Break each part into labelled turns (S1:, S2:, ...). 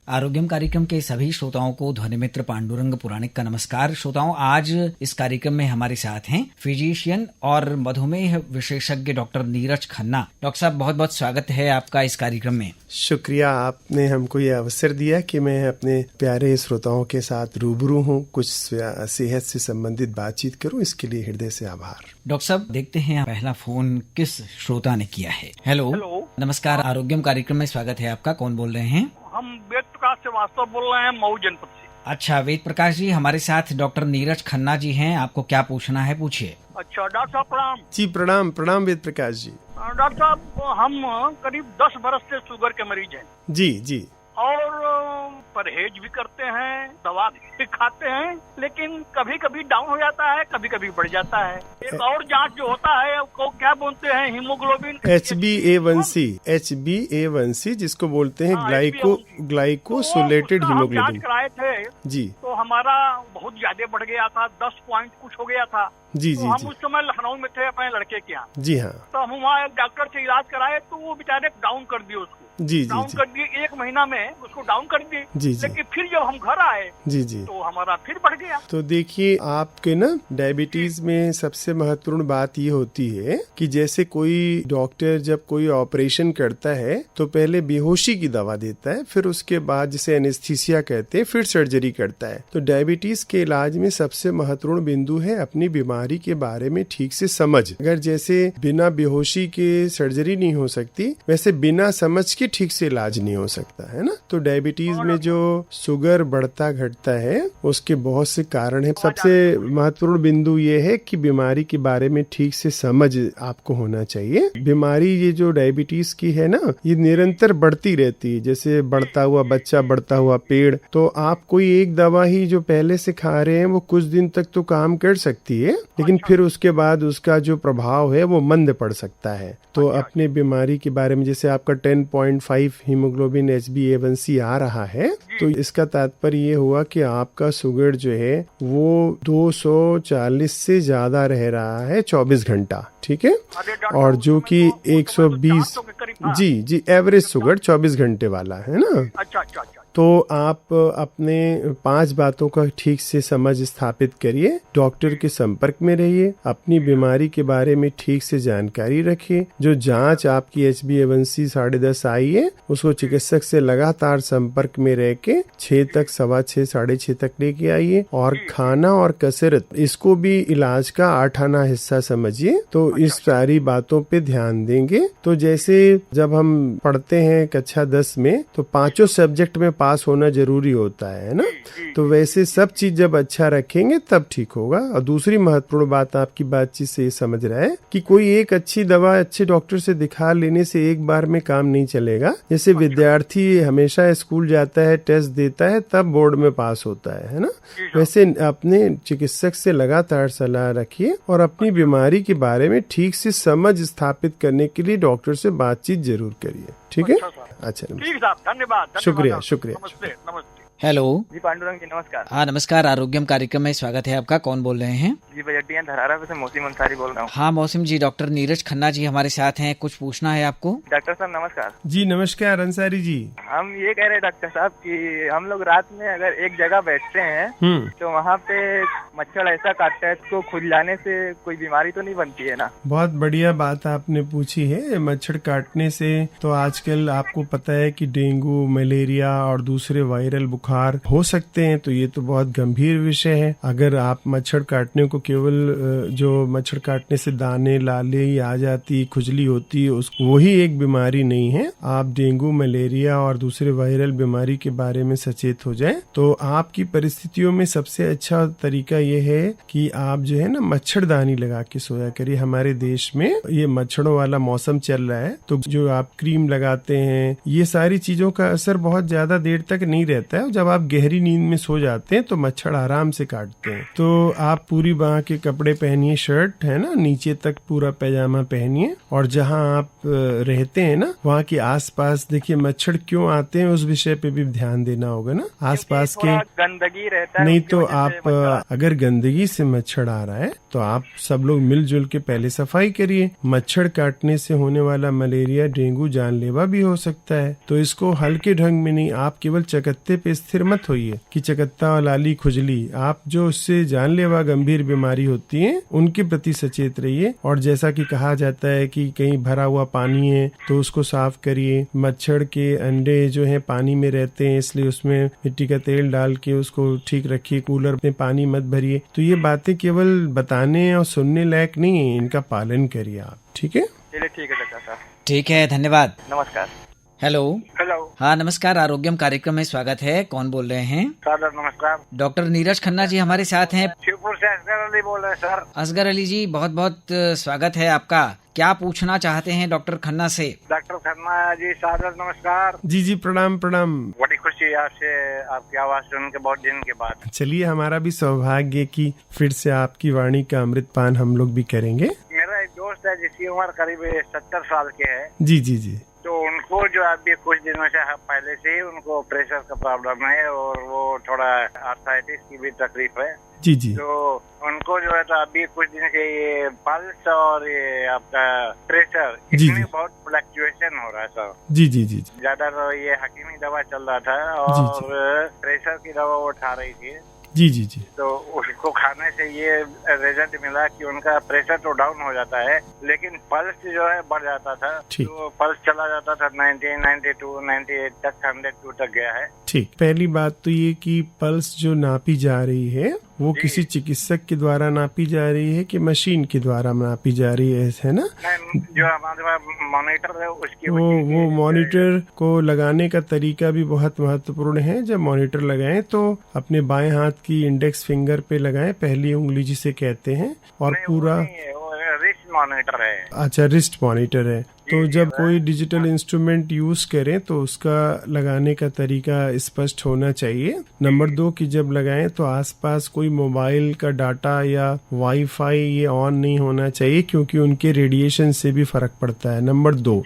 S1: आरोग्यम कार्यक्रम के सभी श्रोताओं को ध्वनि मित्र पांडुरंग पुराणिक का नमस्कार। श्रोताओं, आज इस कार्यक्रम में हमारे साथ हैं फिजिशियन और मधुमेह विशेषज्ञ डॉक्टर नीरज खन्ना। डॉक्टर साहब, बहुत बहुत स्वागत है आपका इस कार्यक्रम में।
S2: शुक्रिया, आपने हमको ये अवसर दिया कि मैं अपने प्यारे श्रोताओं के साथ रूबरू हूँ, कुछ सेहत से संबंधित बातचीत करूँ, इसके लिए हृदय से आभार।
S1: डॉक्टर साहब, देखते हैं पहला फोन किस श्रोता ने किया है। हेलो, नमस्कार, आरोग्यम कार्यक्रम में स्वागत है आपका। कौन बोल रहे हैं?
S3: हम वेद प्रकाश श्रीवास्तव बोल रहे हैं, मऊ जनपद से।
S1: अच्छा, वेद प्रकाश जी, हमारे साथ डॉक्टर नीरज खन्ना जी हैं। आपको क्या पूछना है, पूछिए।
S3: अच्छा डॉक्टर साहब, प्रणाम।
S2: जी प्रणाम प्रणाम वेद प्रकाश जी।
S3: डॉक्टर साहब, हम करीब 10 बरस से शुगर के मरीज हैं।
S2: जी जी।
S3: और परहेज भी करते हैं, दवा भी खाते हैं, लेकिन कभी कभी डाउन हो जाता है, कभी कभी बढ़ जाता है। एक और जांच जो होता है उसको क्या बोलते हैं, हीमोग्लोबिन
S2: HbA1c जिसको बोलते हैं ग्लाइकोसोलेटेड हीमोग्लोबिन।
S3: कराए थे
S2: जी,
S3: तो हमारा बहुत ज्यादा बढ़ गया था, 10 पॉइंट कुछ हो गया था।
S2: जी
S3: तो
S2: जी
S3: हम
S2: जी
S3: उस समय लखनऊ में थे अपने लड़के के यहाँ।
S2: जी हाँ।
S3: तो हम वहाँ एक डॉक्टर से इलाज कराए तो वो बेचारे डाउन कर दिए उसको।
S2: जी जी
S3: डाउन
S2: जी
S3: कर दिए, 1 महीना में उसको डाउन कर दिए।
S2: जी जी।
S3: लेकिन फिर जब हम घर आए
S2: जी जी
S3: तो हमारा फिर बढ़ गया।
S2: तो देखिए, आपके ना डायबिटीज में सबसे महत्वपूर्ण बात ये होती है कि जैसे कोई डॉक्टर जब कोई ऑपरेशन करता है तो पहले बेहोशी की दवा देता है, फिर उसके बाद जिसे एनेस्थीसिया कहते हैं, फिर सर्जरी करता है। तो डायबिटीज के इलाज में सबसे महत्वपूर्ण बिंदु है अपनी बीमारी के बारे में ठीक से समझ। अगर जैसे बिना बेहोशी के सर्जरी नहीं हो सकती, वैसे बिना समझ के ठीक से इलाज नहीं हो सकता है ना। तो डायबिटीज में जो शुगर बढ़ता घटता है उसके बहुत से कारण है। सबसे महत्वपूर्ण बिंदु ये है कि बीमारी के बारे में ठीक से समझ आपको होना चाहिए। बीमारी ये जो डायबिटीज की है ना, ये निरंतर बढ़ती रहती है, जैसे बढ़ता हुआ बच्चा, बढ़ता हुआ पेड़। तो आप कोई एक दवा ही जो पहले से खा रहे हैं वो कुछ दिन तक तो काम कर सकती है, लेकिन फिर उसके बाद उसका जो प्रभाव है वो मंद पड़ सकता है। तो अपने बीमारी के बारे में, जैसे आपका 10.5 हीमोग्लोबिन HbA1c आ रहा है, तो इसका तात्पर्य ये हुआ कि आपका शुगर जो है वो 240 से ज्यादा रह रहा है 24 घंटा, ठीक है। और जो कि 120 जी जी एवरेज शुगर 24 घंटे वाला है ना।
S3: अच्छा।
S2: तो आप अपने 5 बातों का ठीक से समझ स्थापित करिए, डॉक्टर के संपर्क में रहिए, अपनी बीमारी के बारे में ठीक से जानकारी रखिए। जो जांच आपकी HbA1c 10.5 आई है, उसको चिकित्सक से लगातार संपर्क में रह के 6 तक, 6.25, 6.5 तक लेके आइए। और खाना और कसरत, इसको भी इलाज का 8 आना हिस्सा समझिए। तो इस सारी बातों पे ध्यान देंगे। तो जैसे जब हम पढ़ते हैं कक्षा 10 में, तो 5 सब्जेक्ट में पास होना जरूरी होता है ना। तो वैसे सब चीज जब अच्छा रखेंगे तब ठीक होगा। और दूसरी महत्वपूर्ण बात आपकी बातचीत से ये समझ रहा है कि कोई एक अच्छी दवा अच्छे डॉक्टर से दिखा लेने से एक बार में काम नहीं चलेगा। जैसे विद्यार्थी हमेशा स्कूल जाता है, टेस्ट देता है, तब बोर्ड में पास होता है ना। वैसे अपने चिकित्सक से लगातार सलाह रखिए और अपनी बीमारी के बारे में ठीक से समझ स्थापित करने के लिए डॉक्टर से बातचीत जरूर करिए, ठीक है। अच्छा,
S3: ठीक साहब, धन्यवाद।
S2: शुक्रिया शुक्रिया।
S3: नमस्ते।
S1: हेलो
S4: जी पांडुरंग जी, नमस्कार।
S1: हाँ नमस्कार, आरोग्यम कार्यक्रम में स्वागत है आपका। कौन बोल रहे हैं?
S4: जी बजटिया धरारा से मौसिम अंसारी बोल रहा हूँ।
S1: हाँ मौसिम जी, डॉक्टर नीरज खन्ना जी हमारे साथ हैं। कुछ पूछना है आपको?
S4: डॉक्टर साहब नमस्कार।
S2: जी नमस्कार अंसारी जी।
S4: हम ये कह रहे डॉक्टर साहब कि हम लोग रात में अगर एक जगह बैठते हैं तो वहाँ पे मच्छर ऐसा काटता है, तो खुल जाने से कोई बीमारी तो नहीं बनती है ना?
S2: बहुत बढ़िया बात आपने पूछी है। मच्छर काटने से तो आजकल आपको पता है कि डेंगू, मलेरिया और दूसरे वायरल बुखार हो सकते हैं। तो ये तो बहुत गंभीर विषय है। अगर आप मच्छर काटने को केवल जो मच्छर काटने से दाने, लाले ही आ जाती, खुजली होती है, वही एक बीमारी नहीं है। आप डेंगू, मलेरिया और दूसरे वायरल बीमारी के बारे में सचेत हो जाएं। तो आपकी परिस्थितियों में सबसे अच्छा तरीका ये है कि आप जो है ना मच्छरदानी लगा के सोया करिए। हमारे देश में ये मच्छरों वाला मौसम चल रहा है, तो जो आप क्रीम लगाते हैं, ये सारी चीजों का असर बहुत ज्यादा देर तक नहीं रहता है। जब आप गहरी नींद में सो जाते हैं तो मच्छर आराम से काटते हैं। तो आप पूरी बांह के कपड़े पहनिए, शर्ट है ना, नीचे तक पूरा पैजामा पहनिए, और जहां आप रहते हैं ना वहां के आसपास देखिए मच्छर क्यों आते हैं उस विषय पे भी ध्यान देना होगा ना। आसपास के
S4: गंदगी रहता है,
S2: नहीं तो आप अगर गंदगी से मच्छर आ रहा है तो आप सब लोग मिलजुल के पहले सफाई करिए। मच्छर काटने से होने वाला मलेरिया, डेंगू जानलेवा भी हो सकता है। तो इसको हल्के ढंग में नहीं, आप केवल चकत्ते पे स्थिर मत होइए कि चकत्ता और लाली खुजली, आप जो उससे जानलेवा गंभीर बीमारी होती है उनके प्रति सचेत रहिए। और जैसा कि कहा जाता है कि कहीं भरा हुआ पानी है तो उसको साफ करिए। मच्छर के अंडे जो है पानी में रहते हैं, इसलिए उसमें मिट्टी का तेल डाल के उसको ठीक रखिए। कूलर में पानी मत भरिए। तो ये बातें केवल बताने और सुनने लायक नहीं है, इनका पालन करिए आप। ठीक है,
S4: चलिए ठीक है डॉक्टर साहब।
S1: ठीक है, धन्यवाद।
S4: नमस्कार।
S1: हेलो।
S3: हेलो।
S1: हाँ नमस्कार, आरोग्यम कार्यक्रम में स्वागत है। कौन बोल रहे हैं?
S3: सर नमस्कार।
S1: डॉक्टर नीरज खन्ना जी हमारे साथ हैं।
S3: शिवपुर से असगर अली बोल रहे हैं सर।
S1: असगर अली जी, बहुत बहुत स्वागत है आपका। क्या पूछना चाहते हैं डॉक्टर खन्ना से?
S3: डॉक्टर खन्ना जी सादर नमस्कार।
S2: जी जी, प्रणाम प्रणाम।
S3: बड़ी खुशी है आपसे, आपकी आवाज सुन के बहुत दिन के बाद।
S2: चलिए, हमारा भी सौभाग्य कि फिर से आपकी वाणी का अमृतपान हम लोग भी करेंगे।
S3: मेरा एक दोस्त है जिसकी उम्र करीब 70 साल के है।
S2: जी जी जी।
S3: तो उनको जो अभी कुछ दिनों से पहले से ही उनको प्रेशर का प्रॉब्लम है और वो थोड़ा आर्थराइटिस की भी तकलीफ है।
S2: जी जी।
S3: तो उनको जो है तो अभी कुछ दिन से ये पल्स और ये आपका प्रेशर इसमें बहुत फ्लक्चुएशन हो रहा है सर।
S2: जी जी जी।
S3: ज्यादा तो ये हकीमी दवा चल रहा था और प्रेशर की दवा वो उठा रही थी।
S2: जी जी जी।
S3: तो उसको खाने से ये रिजल्ट मिला कि उनका प्रेशर तो डाउन हो जाता है लेकिन पल्स जो है बढ़ जाता था। तो पल्स चला जाता था 90, 92, 98 तक, 102 तक गया है। ठीक,
S2: पहली बात तो ये कि पल्स जो नापी जा रही है वो किसी चिकित्सक के द्वारा नापी जा रही है कि मशीन के द्वारा नापी जा रही है ना?
S3: जो हमारे पास मॉनिटर है उसकी
S2: वो मॉनिटर को लगाने का तरीका भी बहुत महत्वपूर्ण है। जब मॉनिटर लगाएं तो अपने बाएं हाथ की इंडेक्स फिंगर पे लगाएं, पहली उंगली जिसे कहते हैं, और पूरा
S3: रिस्ट मॉनिटर है।
S2: अच्छा, रिस्ट मॉनिटर है। तो जब कोई डिजिटल इंस्ट्रूमेंट यूज करें तो उसका लगाने का तरीका स्पष्ट होना चाहिए। नंबर 2 कि जब लगाएं तो आसपास कोई मोबाइल का डाटा या वाईफाई ये ऑन नहीं होना चाहिए क्योंकि उनके रेडिएशन से भी फर्क पड़ता है। नंबर 2,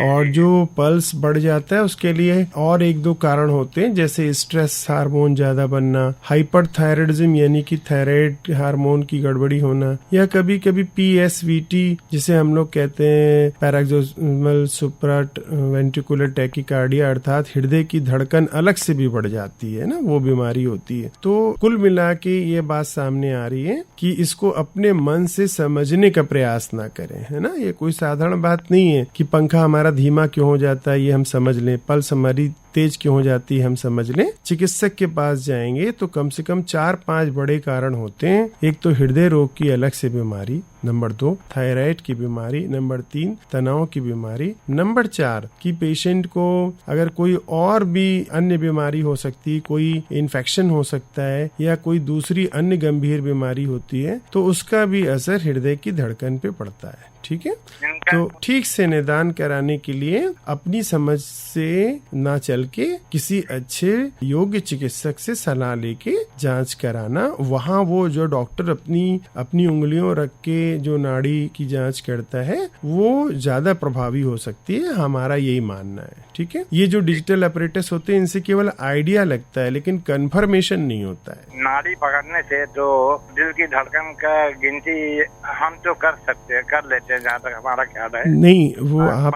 S2: और जो पल्स बढ़ जाता है उसके लिए और 1-2 कारण होते हैं, जैसे स्ट्रेस हार्मोन ज्यादा बनना, हाइपरथायराइडिज्म यानी कि थायराइड हार्मोन की गड़बड़ी होना, या कभी कभी PSVT जिसे हम लोग कहते हैं पैराक्सियल सुप्रा वेंट्रिकुलर टैकीकार्डिया, अर्थात हृदय की धड़कन अलग से भी बढ़ जाती है ना, वो बीमारी होती है। तो कुल मिला के ये बात सामने आ रही है कि इसको अपने मन से समझने का प्रयास ना करें, है ना। ये कोई साधारण बात नहीं है कि पंखा हमारा धीमा क्यों हो जाता है ये हम समझ लें, पल्स हमारी तेज क्यों हो जाती है हम समझ लें। चिकित्सक के पास जाएंगे तो कम से कम 4-5 बड़े कारण होते हैं। एक तो हृदय रोग की अलग से बीमारी, नंबर 2 थायराइड की बीमारी, नंबर 3 तनाव की बीमारी, नंबर 4 कि पेशेंट को अगर कोई और भी अन्य बीमारी हो सकती है, कोई इन्फेक्शन हो सकता है या कोई दूसरी अन्य गंभीर बीमारी होती है तो उसका भी असर हृदय की धड़कन पे पड़ता है। ठीक है, तो ठीक से निदान कराने के लिए अपनी समझ से ना चल के किसी अच्छे योग्य चिकित्सक से सलाह लेके जांच कराना। वहाँ वो जो डॉक्टर अपनी उंगलियों रख के जो नाड़ी की जांच करता है वो ज्यादा प्रभावी हो सकती है, हमारा यही मानना है। ठीक है, ये जो डिजिटल अपरेटस होते हैं इनसे केवल आइडिया लगता है लेकिन कंफर्मेशन नहीं होता है।
S3: नाड़ी पकड़ने से तो दिल की धड़कन का गिनती हम तो कर लेते हैं जहाँ तक हमारा ख्याल है।
S2: नहीं, वो आप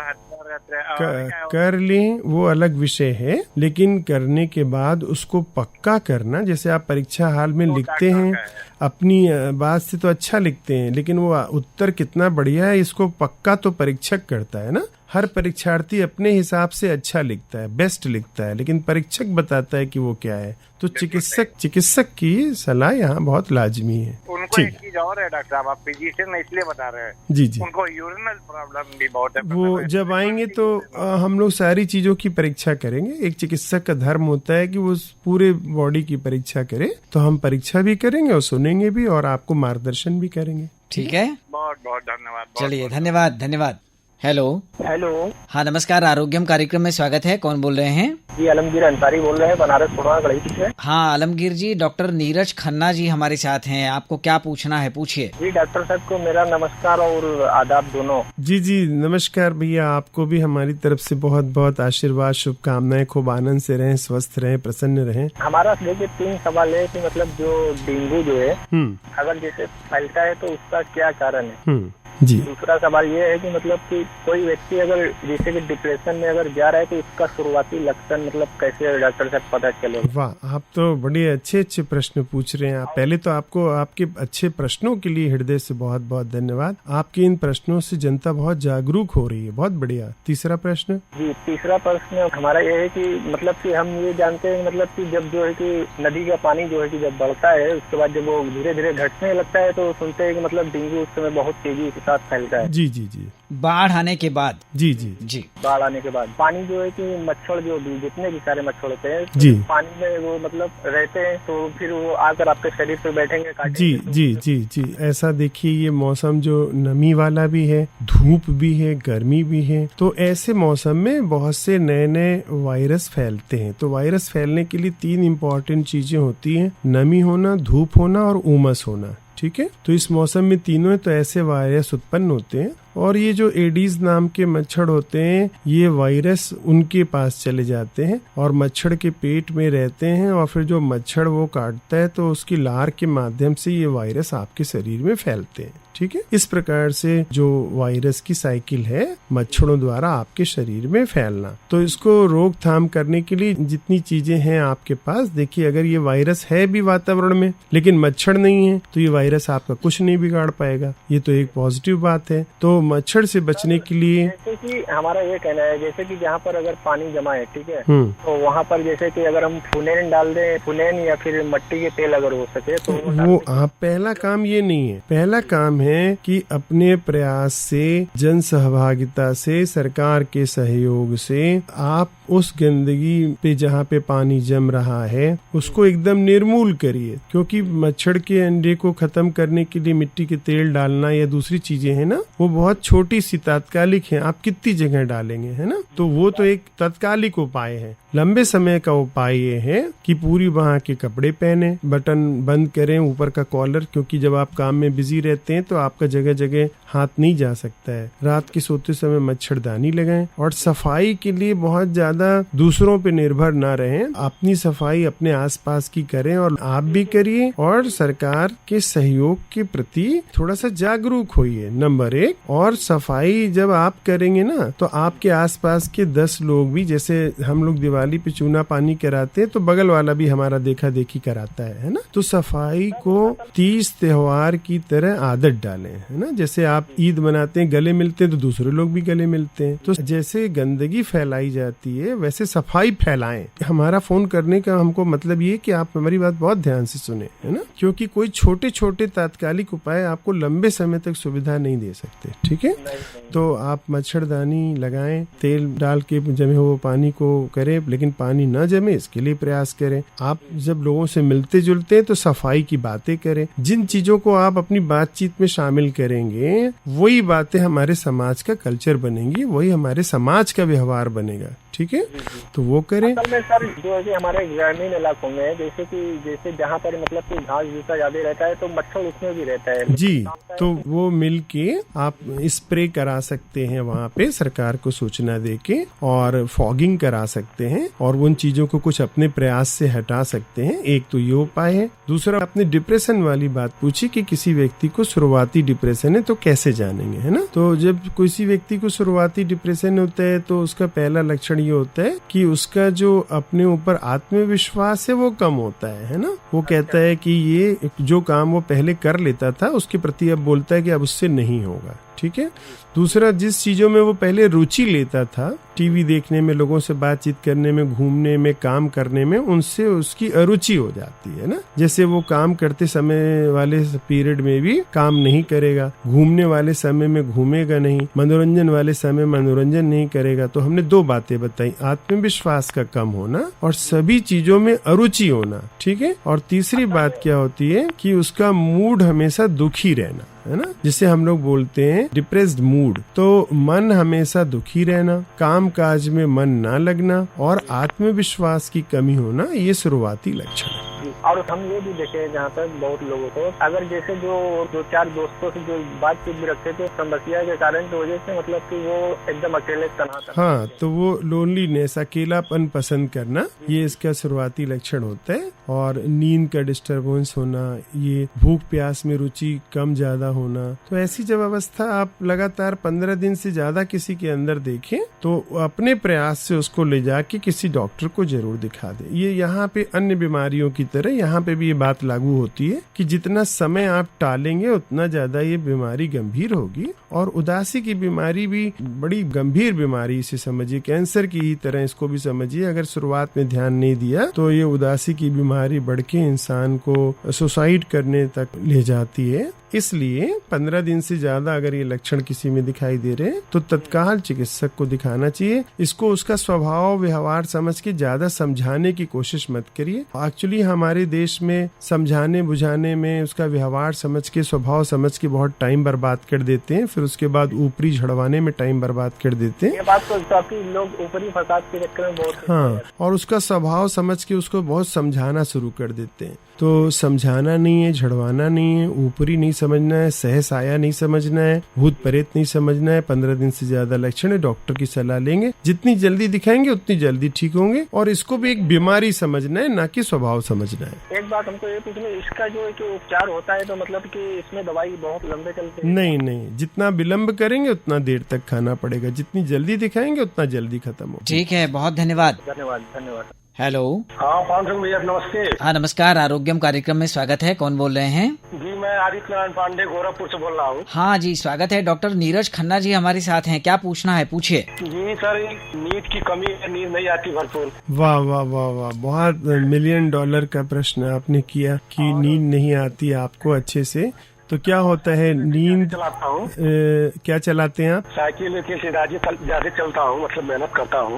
S2: कर लें वो अलग विषय है, लेकिन करने के बाद उसको पक्का करना, जैसे आप परीक्षा हाल में लिखते हैं अपनी बात से तो अच्छा लिखते हैं लेकिन वो उत्तर कितना बढ़िया है इसको पक्का तो परीक्षक करता है ना। हर परीक्षार्थी अपने हिसाब से अच्छा लिखता है, बेस्ट लिखता है, लेकिन परीक्षक बताता है कि वो क्या है। तो चिकित्सक की सलाह यहाँ बहुत लाजमी है।
S3: उनको एक चीज और है डॉक्टर साहब, आप फिजिशियन इसलिए बता रहे हैं।
S2: जी जी,
S3: उनको यूरिनल प्रॉब्लम भी बहुत है।
S2: वो जब आएंगे तो हम लोग सारी चीजों की परीक्षा करेंगे। एक चिकित्सक का धर्म होता है कि वो पूरे बॉडी की परीक्षा करे, तो हम परीक्षा भी करेंगे और सुनेंगे भी और आपको मार्गदर्शन भी करेंगे।
S1: ठीक है,
S3: बहुत बहुत धन्यवाद।
S1: चलिए, धन्यवाद। हेलो।
S5: हेलो।
S1: हाँ नमस्कार, आरोग्यम कार्यक्रम में स्वागत है। कौन बोल रहे हैं?
S5: जी आलमगीर अंसारी बोल रहे हैं, बनारस पुरवा गढ़ी से।
S1: हाँ आलमगीर जी, डॉक्टर नीरज खन्ना जी हमारे साथ हैं। आपको क्या पूछना है, पूछिए।
S5: जी डॉक्टर साहब को मेरा नमस्कार और आदाब दोनों।
S2: जी जी नमस्कार भैया, आपको भी हमारी तरफ से बहुत बहुत आशीर्वाद, शुभकामनाएं। खूब आनंद से रहें, स्वस्थ रहें, प्रसन्न रहें।
S5: हमारा देखिए 3 सवाल है कि मतलब जो डेंगू जो है अगर जैसे फैलता है तो उसका क्या कारण है।
S2: जी।
S5: दूसरा सवाल ये है कि मतलब कि कोई व्यक्ति अगर जैसे कि डिप्रेशन में अगर जा रहा है तो उसका शुरुआती लक्षण मतलब कैसे डॉक्टर साहब पता चले।
S2: वाह, आप तो बड़े अच्छे अच्छे प्रश्न पूछ रहे हैं। आप पहले तो आपको आपके अच्छे प्रश्नों के लिए हृदय से बहुत बहुत धन्यवाद। आपके इन प्रश्नों से जनता बहुत जागरूक हो रही है, बहुत बढ़िया। तीसरा प्रश्न?
S5: जी तीसरा प्रश्न हमारा ये है कि मतलब कि हम ये जानते हैं मतलब कि जब जो है कि नदी का पानी जो है कि जब बढ़ता है उसके बाद जब वो धीरे धीरे घटने लगता है तो सुनते हैं कि मतलब डेंगू उस समय बहुत तेजी के साथ फैलता है।
S2: जी जी जी।
S1: बाढ़ आने के बाद?
S2: जी जी
S1: जी।
S5: बाढ़ आने के बाद पानी जो है कि मच्छर जो भी जितने भी सारे मच्छर होते हैं
S2: जी
S5: पानी में वो मतलब रहते हैं तो फिर वो आकर आपके शरीर पे बैठेंगे, काटेंगे।
S2: जी जी जी जी। ऐसा देखिए, ये मौसम जो नमी वाला भी है, धूप भी है, गर्मी भी है, तो ऐसे मौसम में बहुत से नए नए वायरस फैलते हैं। तो वायरस फैलने के लिए 3 इम्पोर्टेंट चीजें होती हैं: नमी होना, धूप होना और उमस होना। ठीक है, तो इस मौसम में तीनों है तो ऐसे वायरस उत्पन्न होते हैं। और ये जो एडीज नाम के मच्छर होते हैं, ये वायरस उनके पास चले जाते हैं और मच्छर के पेट में रहते हैं और फिर जो मच्छर वो काटता है तो उसकी लार के माध्यम से ये वायरस आपके शरीर में फैलते हैं। ठीक है, इस प्रकार से जो वायरस की साइकिल है मच्छरों द्वारा आपके शरीर में फैलना। तो इसको रोकथाम करने के लिए जितनी चीजें हैं आपके पास, देखिए अगर ये वायरस है भी वातावरण में लेकिन मच्छर नहीं है तो ये वायरस आपका कुछ नहीं बिगाड़ पाएगा। ये तो एक पॉजिटिव बात है। तो मच्छर से बचने के लिए
S5: जैसे कि हमारा ये कहना है जैसे कि जहाँ पर अगर पानी जमा है, ठीक है, तो वहाँ पर जैसे कि अगर हम फुनेन डाल दें, फुनेन या फिर मट्टी के तेल अगर हो सके तो वो
S2: आप पहला काम ये नहीं है। पहला काम है कि अपने प्रयास से, जन सहभागिता से, सरकार के सहयोग से आप उस गंदगी पे जहाँ पे पानी जम रहा है उसको एकदम निर्मूल करिए। क्योंकि मच्छर के अंडे को खत्म करने के लिए मिट्टी के तेल डालना या दूसरी चीजें है ना, वो बहुत छोटी सी तात्कालिक है। आप कितनी जगह डालेंगे, है ना, तो वो तो एक तात्कालिक उपाय है। लंबे समय का उपाय ये है कि पूरी वहाँ के कपड़े पहने, बटन बंद करें, ऊपर का कॉलर, क्योंकि जब आप काम में बिजी रहते हैं तो आपका जगह जगह हाथ नहीं जा सकता है। रात के सोते समय मच्छरदानी लगाएं और सफाई के लिए बहुत ज्यादा दूसरों पे निर्भर ना रहें। अपनी सफाई अपने आसपास की करें और आप भी करिए और सरकार के सहयोग के प्रति थोड़ा सा जागरूक होइए, नंबर 1। और सफाई जब आप करेंगे ना तो आपके आसपास के 10 लोग भी, जैसे हम लोग दिवाली पे चूना पानी कराते हैं तो बगल वाला भी हमारा देखा देखी कराता है ना। तो सफाई को 30 त्योहार की तरह आदत डालें, है ना। जैसे आप ईद मनाते हैं, गले मिलते हैं तो दूसरे लोग भी गले मिलते हैं। तो जैसे गंदगी फैलाई जाती है वैसे सफाई फैलाएं। हमारा फोन करने का हमको मतलब ये कि आप हमारी बात बहुत ध्यान से सुने, है ना, क्योंकि कोई छोटे छोटे तात्कालिक उपाय आपको लंबे समय तक सुविधा नहीं दे सकते। ठीक है, तो आप मच्छरदानी लगाएं, तेल डाल के जमे हुए पानी को करें, लेकिन पानी न जमे इसके लिए प्रयास करें। आप जब लोगों से मिलते जुलते हैं तो सफाई की बातें करें। जिन चीजों को आप अपनी बातचीत में शामिल करेंगे वही बातें हमारे समाज का कल्चर बनेंगी, वही हमारे समाज का व्यवहार बनेगा। ठीक है, तो वो करें।
S5: असल में सर जो है कि हमारे ग्रामीण इलाकों में जैसे जहाँ पर मतलब कि घास भूसा ज्यादा रहता है तो मच्छर उसमें भी रहता है
S2: जी, तो वो मिलके आप स्प्रे करा सकते हैं वहाँ पे, सरकार को सूचना देके, और फॉगिंग करा सकते हैं और उन चीजों को कुछ अपने प्रयास से हटा सकते हैं। एक तो ये उपाय है। दूसरा, आपने डिप्रेशन वाली बात पूछी कि किसी व्यक्ति को शुरुआती डिप्रेशन है तो कैसे जानेंगे, है ना। तो जब किसी व्यक्ति को शुरुआती डिप्रेशन होता है तो उसका पहला लक्षण ये होता है कि उसका जो अपने ऊपर आत्मविश्वास है वो कम होता है ना। वो कहता है कि ये जो काम वो पहले कर लेता था उसके प्रति अब बोलता है कि अब उससे नहीं होगा। ठीक है। दूसरा, जिस चीजों में वो पहले रुचि लेता था, टीवी देखने में, लोगों से बातचीत करने में, घूमने में, काम करने में, उनसे उसकी अरुचि हो जाती है ना। जैसे वो काम करते समय वाले पीरियड में भी काम नहीं करेगा, घूमने वाले समय में घूमेगा नहीं, मनोरंजन वाले समय मनोरंजन नहीं करेगा। तो हमने 2 बातें बताई, आत्मविश्वास का कम होना और सभी चीजों में अरुचि होना। ठीक है। और तीसरी बात क्या होती है कि उसका मूड हमेशा दुखी रहना। है ना, जिसे हम लोग बोलते हैं डिप्रेस्ड मूड। तो मन हमेशा दुखी रहना, काम काज में मन ना लगना और आत्मविश्वास की कमी होना, ये शुरुआती लक्षण है।
S5: और हम ये भी देखे जहाँ तक बहुत लोगों को, अगर जैसे जो दो चार दोस्तों से जो बातचीत भी रखते थे समस्या के कारण की वजह से, मतलब कि वो एकदम अकेले तनहा।
S2: हाँ, तो वो लोनलीनेस, अकेलापन पसंद करना, ये इसका शुरुआती लक्षण होता है। और नींद का डिस्टर्बेंस होना, ये भूख प्यास में रुचि कम ज्यादा होना। तो ऐसी जब अवस्था आप लगातार 15 दिन से ज्यादा किसी के अंदर देखें तो अपने प्रयास से उसको ले जाके किसी डॉक्टर को जरूर दिखा दे। ये यहाँ पे अन्य बीमारियों की तरह यहाँ पे भी ये बात लागू होती है कि जितना समय आप टालेंगे उतना ज्यादा ये बीमारी गंभीर होगी। और उदासी की बीमारी भी बड़ी गंभीर बीमारी, इसे समझिए कैंसर की ही तरह इसको भी समझिए। अगर शुरुआत में ध्यान नहीं दिया तो ये उदासी की बीमारी बढ़ के इंसान को सुसाइड करने तक ले जाती है। इसलिए 15 दिन से ज्यादा अगर ये लक्षण किसी में दिखाई दे रहे हैं तो तत्काल चिकित्सक को दिखाना चाहिए। इसको उसका स्वभाव व्यवहार समझ के ज्यादा समझाने की कोशिश मत करिए। एक्चुअली हमारे देश में समझाने बुझाने में, उसका व्यवहार समझ के, स्वभाव समझ के बहुत टाइम बर्बाद कर देते हैं, फिर उसके बाद ऊपरी झड़वाने में टाइम बर्बाद कर देते हैं।
S5: ये बात तो काफी लोग ऊपरी फसाद के चक्कर में बहुत,
S2: हाँ, और उसका स्वभाव समझ के उसको बहुत समझाना शुरू कर देते हैं। तो समझाना नहीं है, झड़वाना नहीं है, ऊपरी नहीं समझना है, सहसाया नहीं समझना है, भूत प्रेत नहीं समझना है। 15 दिन से ज्यादा लक्षण है, डॉक्टर की सलाह लेंगे। जितनी जल्दी दिखाएंगे उतनी जल्दी ठीक होंगे। और इसको भी एक बीमारी समझना है, ना कि स्वभाव समझना है।
S5: एक बात हमको ये पूछना, इसका जो है कि उपचार होता है तो मतलब कि इसमें दवाई बहुत लंबे चलते हैं?
S2: नहीं, जितना विलम्ब करेंगे उतना देर तक खाना पड़ेगा, जितनी जल्दी दिखाएंगे उतना जल्दी खत्म हो।
S1: ठीक है, बहुत धन्यवाद।
S5: धन्यवाद।
S1: हेलो।
S6: हाँ, पांडे भैया नमस्ते।
S1: हाँ नमस्कार, आरोग्यम कार्यक्रम में स्वागत है। कौन बोल रहे हैं?
S6: जी, मैं आदित्य नारायण पांडे गोरखपुर से बोल रहा हूँ।
S1: हाँ जी, स्वागत है। डॉक्टर नीरज खन्ना जी हमारे साथ हैं, क्या पूछना है पूछिए।
S6: जी सर, नींद की कमी है, नींद नहीं आती भरपूर।
S2: वाह वाह वाह वाह, बहुत $1 मिलियन का प्रश्न आपने किया कि नींद नहीं आती आपको अच्छे से। तो क्या होता है, नींद
S6: चलाता हूँ।
S2: क्या चलाते हैं आप?
S6: साइकिल लेके ज्यादा चलता हूँ, मतलब मेहनत करता हूँ।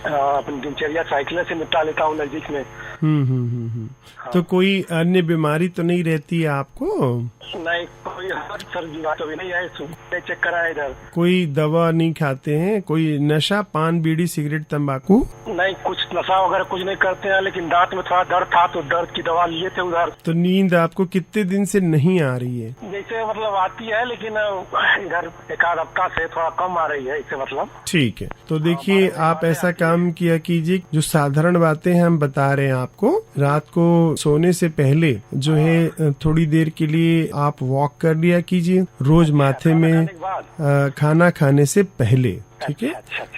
S6: अपनी दिनचर्या साइकिल से निपटा लेता हूँ नजदीक में।
S2: तो कोई अन्य बीमारी तो नहीं रहती है आपको?
S6: नहीं, कोई सर बात अभी नहीं है, चेक करा है इधर।
S2: कोई दवा नहीं खाते हैं? कोई नशा, पान बीड़ी सिगरेट तंबाकू?
S6: नहीं, कुछ नशा वगैरह कुछ नहीं करते हैं, लेकिन दांत में थोड़ा दर्द था तो दर्द की दवा लिए थे उधर।
S2: तो नींद आपको कितने दिन से नहीं आ रही है?
S6: जैसे मतलब आती है, लेकिन इधर एक आध हफ्ता से थोड़ा कम आ रही है, इससे मतलब।
S2: ठीक है, तो देखिए आप ऐसा काम किया कीजिए, जो साधारण बातें हम बता रहे हैं आपको, रात को सोने से पहले जो है थोड़ी देर के लिए आप वॉक कर लिया कीजिए रोज माथे में, खाना खाने से पहले। ठीक है,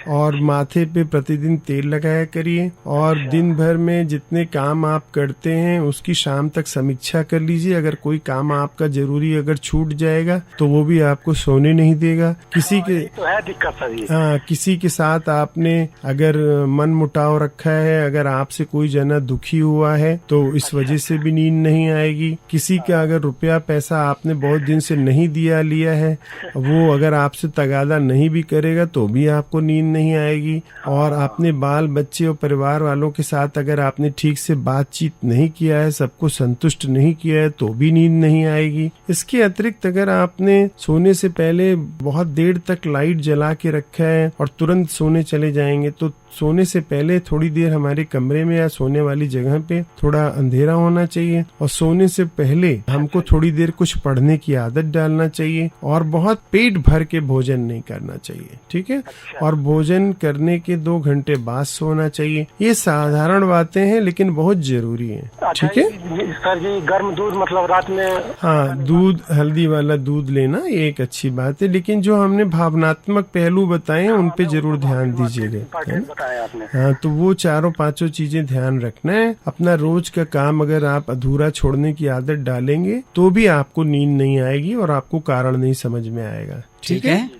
S2: और माथे पे प्रतिदिन तेल लगाया करिए। और दिन भर में जितने काम आप करते हैं उसकी शाम तक समीक्षा कर लीजिए। अगर कोई काम आपका जरूरी अगर छूट जाएगा तो वो भी आपको सोने नहीं देगा। किसी के
S6: तो है दिक्कत सर।
S2: हाँ, किसी के साथ आपने अगर मन मुटाव रखा है, अगर आपसे कोई जना दुखी हुआ है तो इस वजह से भी नींद नहीं आएगी। किसी का अगर रुपया पैसा आपने बहुत दिन से नहीं लिया है, वो अगर आपसे तगादा नहीं भी करेगा तो भी आपको नींद नहीं आएगी। और अपने बाल बच्चे और परिवार वालों के साथ अगर आपने ठीक से बातचीत नहीं किया है, सबको संतुष्ट नहीं किया है, तो भी नींद नहीं आएगी। इसके अतिरिक्त अगर आपने सोने से पहले बहुत देर तक लाइट जला के रखा है और तुरंत सोने चले जाएंगे, तो सोने से पहले थोड़ी देर हमारे कमरे में या सोने वाली जगह पे थोड़ा अंधेरा होना चाहिए। और सोने से पहले हमको थोड़ी देर कुछ पढ़ने की आदत डालना चाहिए। और बहुत पेट भर के भोजन नहीं करना चाहिए, ठीक है। और भोजन करने के 2 घंटे बाद सोना चाहिए। ये साधारण बातें हैं लेकिन बहुत जरूरी है, ठीक है
S6: सर जी। गर्म दूध मतलब रात में?
S2: हाँ, दूध, हल्दी वाला दूध लेना ये एक अच्छी बात है, लेकिन जो हमने भावनात्मक पहलू बताए हैं उन पे जरूर ध्यान दीजिएगा। हाँ, तो वो 4-5 चीजें ध्यान रखना है। अपना रोज का काम अगर आप अधूरा छोड़ने की आदत डालेंगे तो भी आपको नींद नहीं आएगी और आपको कारण नहीं समझ में आएगा।
S1: ठीक है,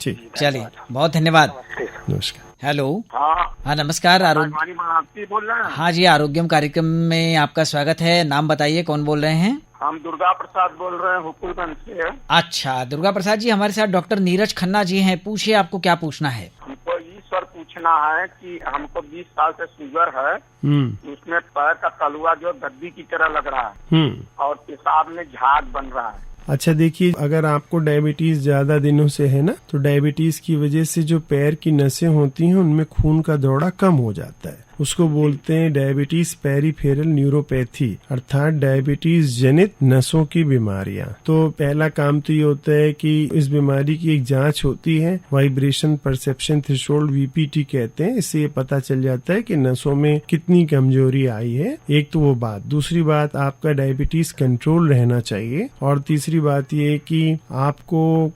S2: ठीक,
S1: चलिए, बहुत धन्यवाद।
S2: नमस्कार।
S1: हेलो।
S3: हाँ
S1: नमस्कार।
S3: बोल रहे हैं?
S1: हाँ जी, आरोग्यम कार्यक्रम में आपका स्वागत है। नाम बताइए, कौन बोल रहे हैं?
S3: हम दुर्गा प्रसाद बोल रहे हैं, हुकुलगंज से।
S1: अच्छा, दुर्गा प्रसाद जी हमारे साथ डॉक्टर नीरज खन्ना जी हैं, पूछिए आपको क्या पूछना है।
S3: हमको ये सर पूछना है कि हमको 20 साल से शुगर है, उसमें पैर का तलुआ जो दद्दी की तरह लग रहा है और पेशाब में झाग बन रहा है।
S2: अच्छा देखिए, अगर आपको डायबिटीज ज्यादा दिनों से है ना, तो डायबिटीज की वजह से जो पैर की नसें होती हैं उनमें खून का दौड़ा कम हो जाता है। उसको बोलते हैं डायबिटीज पेरिफेरल न्यूरोपैथी, अर्थात डायबिटीज जनित नसों की बीमारियां। तो पहला काम तो ये होता है कि इस बीमारी की एक जांच होती है, वाइब्रेशन परसेप्शन थ्रेशोल्ड VPT कहते हैं। इससे ये पता चल जाता है कि नसों में कितनी कमजोरी आई है। एक तो वो बात, दूसरी बात आपका डायबिटीज कंट्रोल रहना चाहिए, और तीसरी बात ये कि आपको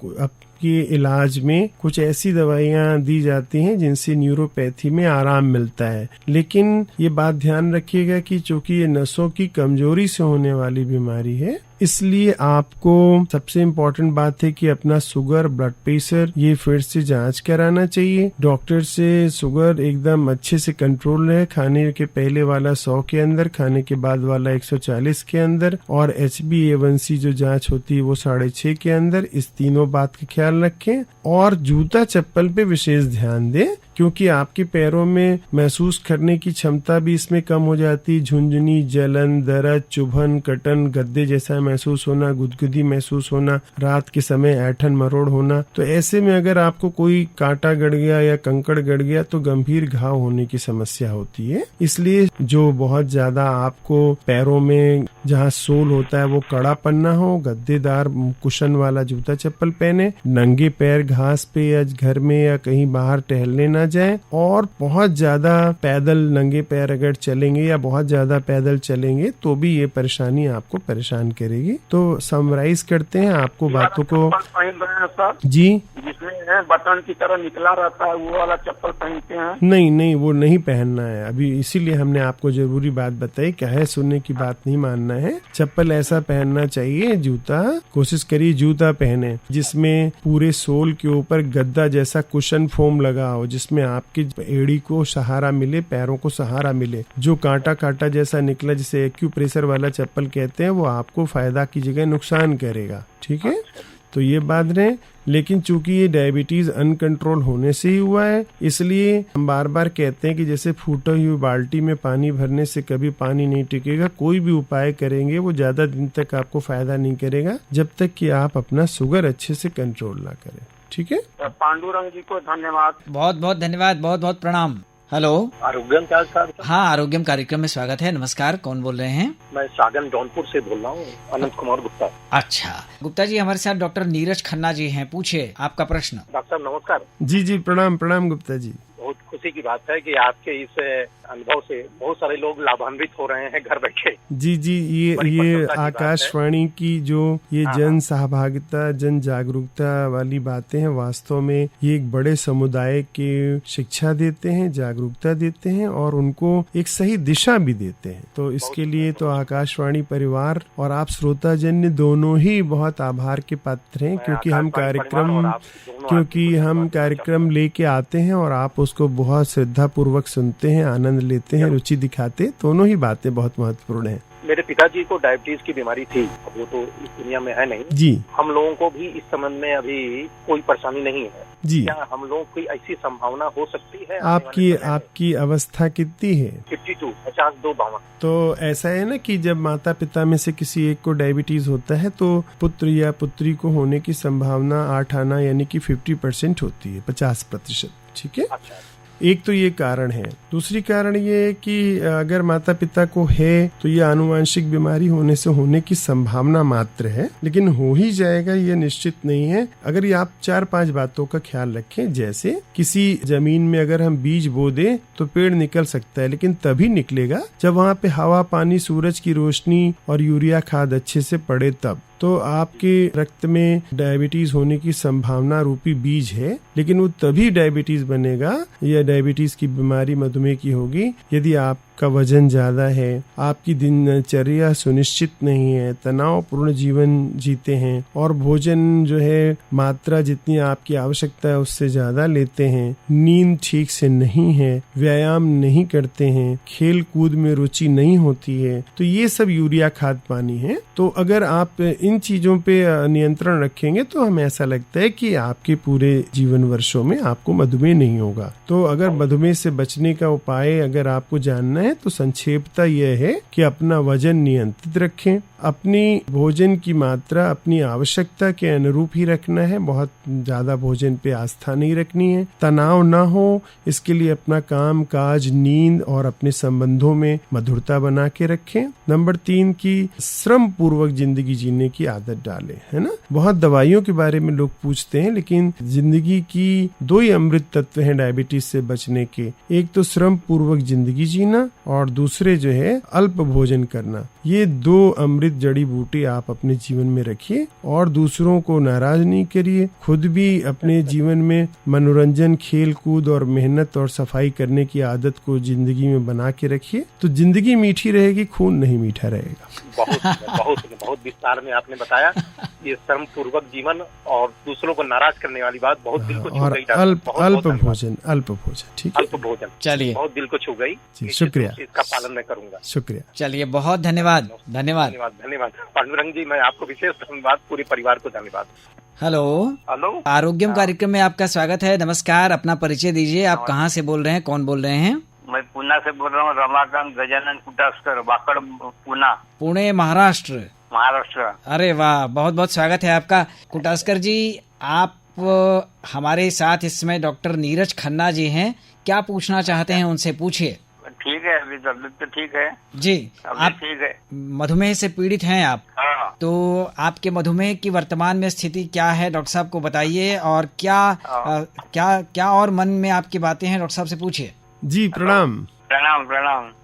S2: के इलाज में कुछ ऐसी दवाइयां दी जाती हैं जिनसे न्यूरोपैथी में आराम मिलता है। लेकिन ये बात ध्यान रखिएगा कि चूंकि ये नसों की कमजोरी से होने वाली बीमारी है, इसलिए आपको सबसे इम्पोर्टेंट बात है कि अपना शुगर, ब्लड प्रेशर ये फिर से जांच कराना चाहिए। डॉक्टर से शुगर एकदम अच्छे से कंट्रोल रहे, खाने के पहले वाला 100 के अंदर, खाने के बाद वाला 140 के अंदर, और HbA1c जो जांच होती है वो 6.5 के अंदर। इस तीनों बात का ख्याल रखें, और जूता चप्पल पे विशेष ध्यान दें, क्योंकि आपके पैरों में महसूस करने की क्षमता भी इसमें कम हो जाती है। झुंझुनी, जलन, दर्द, चुभन, कटन, गद्दे जैसा महसूस होना, गुदगुदी महसूस होना, रात के समय ऐठन मरोड़ होना। तो ऐसे में अगर आपको कोई कांटा गड़ गया या कंकड़ गड़ गया तो गंभीर घाव होने की समस्या होती है। इसलिए जो बहुत ज्यादा आपको पैरों में जहाँ सोल होता है वो कड़ा पन्ना हो, गद्देदार कुशन वाला जूता चप्पल पहने, नंगे पैर घास पे या घर में या कहीं बाहर टहलने ना जाए, और बहुत ज्यादा पैदल नंगे पैर अगर चलेंगे या बहुत ज्यादा पैदल चलेंगे तो भी ये परेशानी आपको परेशान करेगी। तो समराइज करते हैं आपको बातों को।
S6: पहन रहे हैं सर
S2: जी,
S6: जिसमें बटन की तरह निकला रहता है, वो वाला चप्पल पहनते हैं?
S2: नहीं, वो नहीं पहनना है अभी, इसीलिए हमने आपको जरूरी बात बताई। क्या है, सुनने की बात नहीं मानना है। चप्पल ऐसा पहनना चाहिए, जूता कोशिश करिए जूता पहने जिसमें पूरे सोल के ऊपर गद्दा जैसा कुशन फोम लगा हो, जिसमें आपकी एड़ी को सहारा मिले, पैरों को सहारा मिले। जो कांटा जैसा निकला, जिसे एक्यूप्रेशर वाला चप्पल कहते हैं, वो आपको फायदा की जगह नुकसान करेगा। ठीक है, तो ये बात रहे। लेकिन चूंकि ये डायबिटीज अनकंट्रोल होने से ही हुआ है, इसलिए हम बार बार कहते हैं कि जैसे फूटी हुई बाल्टी में पानी भरने से कभी पानी नहीं टिकेगा। कोई भी उपाय करेंगे वो ज्यादा दिन तक आपको फायदा नहीं करेगा, जब तक कि आप अपना शुगर अच्छे से कंट्रोल ना करें। ठीक है,
S6: पांडुरंग जी को धन्यवाद,
S1: बहुत बहुत धन्यवाद, बहुत बहुत प्रणाम। हेलो,
S6: आरोग्यम क्या सर?
S1: हाँ, आरोग्यम कार्यक्रम में स्वागत है। नमस्कार, कौन बोल रहे हैं?
S6: मैं सागन जौनपुर से बोल रहा हूँ, अनंत कुमार गुप्ता।
S1: अच्छा गुप्ता जी, हमारे साथ डॉक्टर नीरज खन्ना जी हैं, पूछिए आपका प्रश्न।
S6: डॉक्टर साहब नमस्कार।
S2: जी, प्रणाम गुप्ता जी।
S6: बहुत खुशी की बात है कि आपके इस अनुभव से बहुत सारे लोग लाभान्वित हो रहे हैं घर बैठे।
S2: जी, ये आकाशवाणी की जो ये जन सहभागिता, जन जागरूकता वाली बातें हैं, वास्तव में ये एक बड़े समुदाय के शिक्षा देते हैं, जागरूकता देते हैं, और उनको एक सही दिशा भी देते हैं। तो इसके लिए तो आकाशवाणी परिवार और आप श्रोताजन्य दोनों ही बहुत आभार के पात्र हैं, क्योंकि हम कार्यक्रम लेके आते हैं और आप उसको बहुत श्रद्धा पूर्वक सुनते हैं, आनंद लेते हैं, रुचि दिखाते। दोनों ही बातें बहुत महत्वपूर्ण हैं।
S6: मेरे पिताजी को डायबिटीज की बीमारी थी, वो तो इस दुनिया में है नहीं
S2: जी।
S6: हम लोगों को भी इस संबंध में अभी कोई परेशानी नहीं है
S2: जी।
S6: क्या हम लोगों की ऐसी संभावना हो सकती है?
S2: आपकी अवस्था कितनी है?
S6: 52, 52।
S2: तो ऐसा है ना कि जब माता पिता में से किसी एक को डायबिटीज होता है तो पुत्र या पुत्री को होने की संभावना 8 आना यानी कि 50% होती है, 50%। ठीक है,
S6: अच्छा।
S2: एक तो ये कारण है। दूसरी कारण ये है कि अगर माता पिता को है तो ये आनुवांशिक बीमारी होने से होने की संभावना मात्र है, लेकिन हो ही जाएगा ये निश्चित नहीं है। अगर ये आप 4-5 बातों का ख्याल रखें, जैसे किसी जमीन में अगर हम बीज बो दें तो पेड़ निकल सकता है, लेकिन तभी निकलेगा जब वहाँ पे हवा, पानी, सूरज की रोशनी और यूरिया खाद अच्छे से पड़े तब। तो आपके रक्त में डायबिटीज होने की संभावना रूपी बीज है, लेकिन वो तभी डायबिटीज बनेगा या डायबिटीज की बीमारी मधुमेह की होगी यदि आपका वजन ज्यादा है, आपकी दिनचर्या सुनिश्चित नहीं है, तनावपूर्ण जीवन जीते हैं और भोजन जो है मात्रा जितनी आपकी आवश्यकता है उससे ज्यादा लेते हैं, नींद ठीक से नहीं है, व्यायाम नहीं करते हैं, खेल कूद में रुचि नहीं होती है। तो ये सब यूरिया खाद पानी है। तो अगर आप इन चीजों पे नियंत्रण रखेंगे तो हमें ऐसा लगता है कि आपके पूरे जीवन वर्षों में आपको मधुमेह नहीं होगा। तो अगर मधुमेह से बचने का उपाय अगर आपको जानना है तो संक्षेपता यह है कि अपना वजन नियंत्रित रखें, अपनी भोजन की मात्रा अपनी आवश्यकता के अनुरूप ही रखना है, बहुत ज्यादा भोजन पे आस्था नहीं रखनी है, तनाव ना हो इसके लिए अपना काम काज, नींद और अपने संबंधों में मधुरता बना के रखें। नंबर 3 की श्रम पूर्वक जिंदगी जीने की आदत डालें, है ना। बहुत दवाइयों के बारे में लोग पूछते हैं, लेकिन जिंदगी की 2 ही अमृत तत्व हैं डायबिटीज से बचने के, एक तो श्रम पूर्वक जिंदगी जीना और दूसरे जो है अल्प भोजन करना। ये 2 अमृत जड़ी बूटी आप अपने जीवन में रखिए और दूसरों को नाराज नहीं करिए, खुद भी अपने जीवन में मनोरंजन, खेल कूद और मेहनत और सफाई करने की आदत को जिंदगी में बना के रखिए, तो जिंदगी मीठी रहेगी, खून नहीं मीठा रहेगा।
S6: बहुत विस्तार में आपने बताया। ये श्रम पूर्वक जीवन और दूसरों को नाराज करने वाली बात बहुत दिल को छू गई।
S2: अल्प भोजन, ठीक है,
S6: अल्प भोजन,
S1: चलिए
S6: बहुत दिल को छू गई
S2: जी, शुक्रिया,
S6: इसका पालन मैं करूंगा।
S2: शुक्रिया,
S1: चलिए बहुत धन्यवाद।
S6: पांडुरंग जी, मैं आपको विशेष धन्यवाद, पूरे परिवार को धन्यवाद।
S1: हेलो, आरोग्यम कार्यक्रम में आपका स्वागत है। नमस्कार, अपना परिचय दीजिए, आप कहाँ से बोल रहे हैं, कौन बोल रहे हैं?
S3: मैं पुणे से बोल रहा हूँ, रमाकांत गजानन कुटास्कर, वाकड़,
S1: पुणे, महाराष्ट्र। अरे वाह, बहुत बहुत स्वागत है आपका। कुटास्कर जी, आप हमारे साथ इसमें डॉक्टर नीरज खन्ना जी हैं, क्या पूछना चाहते हैं उनसे पूछिए।
S3: ठीक है, अभी तबीयत तो ठीक है
S1: जी। आप
S3: ठीक है,
S1: मधुमेह से पीड़ित हैं आप?
S3: हाँ।
S1: तो आपके मधुमेह की वर्तमान में स्थिति क्या है, डॉक्टर साहब को बताइए, और क्या और मन में आपकी बातें हैं, डॉक्टर साहब से पूछिए।
S2: जी प्रणाम।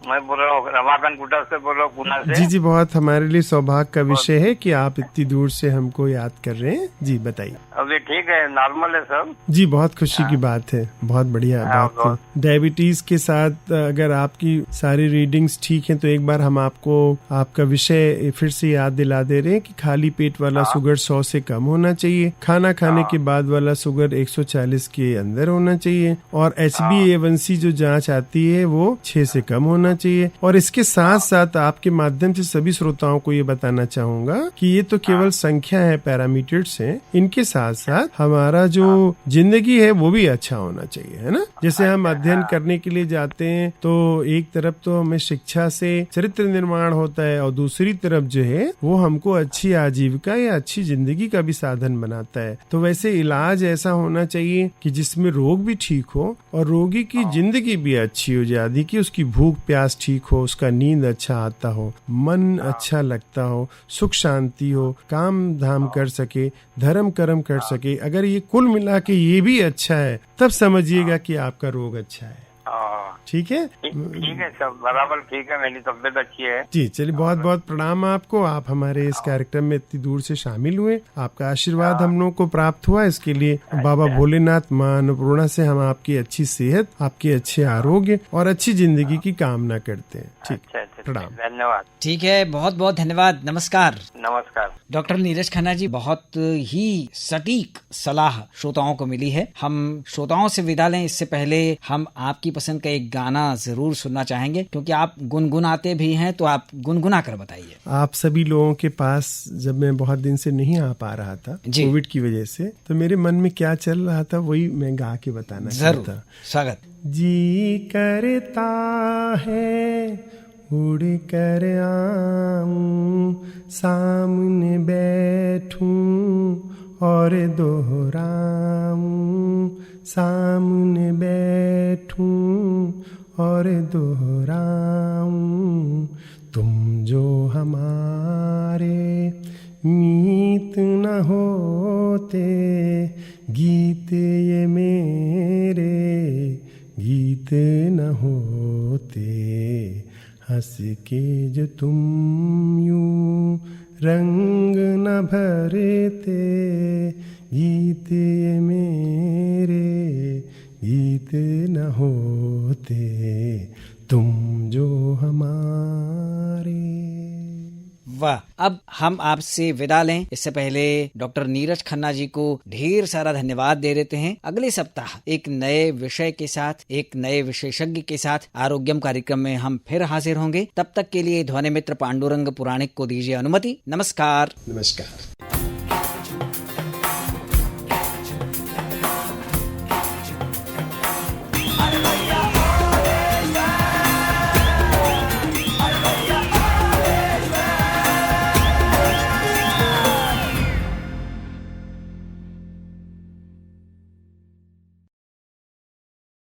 S3: मैं बोल रहा हूँ, रमाकांत कुटार से बोल रहा हूँ, पुणे से।
S2: जी, बहुत हमारे लिए सौभाग्य का विषय है कि आप इतनी दूर से हमको याद कर रहे हैं। जी बताइए।
S3: अभी ठीक है, नॉर्मल है सब।
S2: जी, बहुत खुशी की बात है, बहुत बढ़िया बात है। डायबिटीज के साथ अगर आपकी सारी रीडिंग्स ठीक हैं तो एक बार हम आपको आपका विषय फिर से याद दिला दे रहे हैं कि खाली पेट वाला शुगर 100 से कम होना चाहिए, खाना खाने के बाद वाला शुगर 140 के अंदर होना चाहिए, और HbA1c जो जांच आती है वो 6 से कम होना चाहिए। और इसके साथ साथ आपके माध्यम से सभी श्रोताओं को ये बताना चाहूंगा कि ये तो केवल संख्या है, पैरामीटर्स हैं, इनके साथ साथ हमारा जो जिंदगी है वो भी अच्छा होना चाहिए, है ना। जैसे हम अध्ययन करने के लिए जाते हैं तो एक तरफ तो हमें शिक्षा से चरित्र निर्माण होता है और दूसरी तरफ जो है वो हमको अच्छी आजीविका या अच्छी जिंदगी का भी साधन बनाता है। तो वैसे इलाज ऐसा होना चाहिए कि जिसमें रोग भी ठीक हो और रोगी की जिंदगी भी अच्छी हो जाए, कि उसकी भूख प्यास ठीक हो, उसका नींद अच्छा आता हो, मन अच्छा लगता हो, सुख शांति हो, काम धाम कर सके, धर्म कर्म कर सके। अगर ये कुल मिला के ये भी अच्छा है तब समझिएगा कि आपका रोग अच्छा है। ठीक है,
S3: ठीक है, सब बराबर ठीक है, मेरी तबियत अच्छी है।
S2: जी चलिए, बहुत बहुत प्रणाम आपको, आप हमारे इस कार्यक्रम में इतनी दूर से शामिल हुए, आपका आशीर्वाद हम लोग को प्राप्त हुआ, इसके लिए बाबा भोलेनाथ, माँ अन्नपूर्णा से हम आपकी अच्छी सेहत, आपके अच्छे आरोग्य और अच्छी जिंदगी की कामना करते हैं। ठीक, प्रणाम,
S3: धन्यवाद।
S1: ठीक है, बहुत बहुत धन्यवाद। नमस्कार।
S3: डॉक्टर
S1: नीरज खन्ना जी, बहुत ही सटीक सलाह श्रोताओं को मिली है। हम श्रोताओं से विदा लें इससे पहले हम आपकी पसंद का एक गाना जरूर सुनना चाहेंगे, क्योंकि आप गुनगुनाते भी हैं, तो आप गुनगुना कर बताइए।
S2: आप सभी लोगों के पास जब मैं बहुत दिन से नहीं आ पा रहा था कोविड की वजह से, तो मेरे मन में क्या चल रहा था वही मैं गा के बताना चाहता।
S1: स्वागत।
S2: जी करता है उड़ कर आऊं, सामने बैठूं और दोहराऊं, सामने बैठूं और दोहराऊं, तुम जो हमारे मीत न होते, गीत ये मेरे गीत न होते, हंस के जो तुम यूं रंग न भरते, गीत ये मेरे गीत न होते, तुम जो हमारे।
S1: वाह। अब हम आपसे विदा लें इससे पहले डॉक्टर नीरज खन्ना जी को ढेर सारा धन्यवाद दे देते हैं। अगले सप्ताह एक नए विषय के साथ, एक नए विशेषज्ञ के साथ आरोग्यम कार्यक्रम में हम फिर हाजिर होंगे। तब तक के लिए ध्वनि मित्र पांडुरंग पुराणिक को दीजिए अनुमति। नमस्कार।
S2: नमस्कार।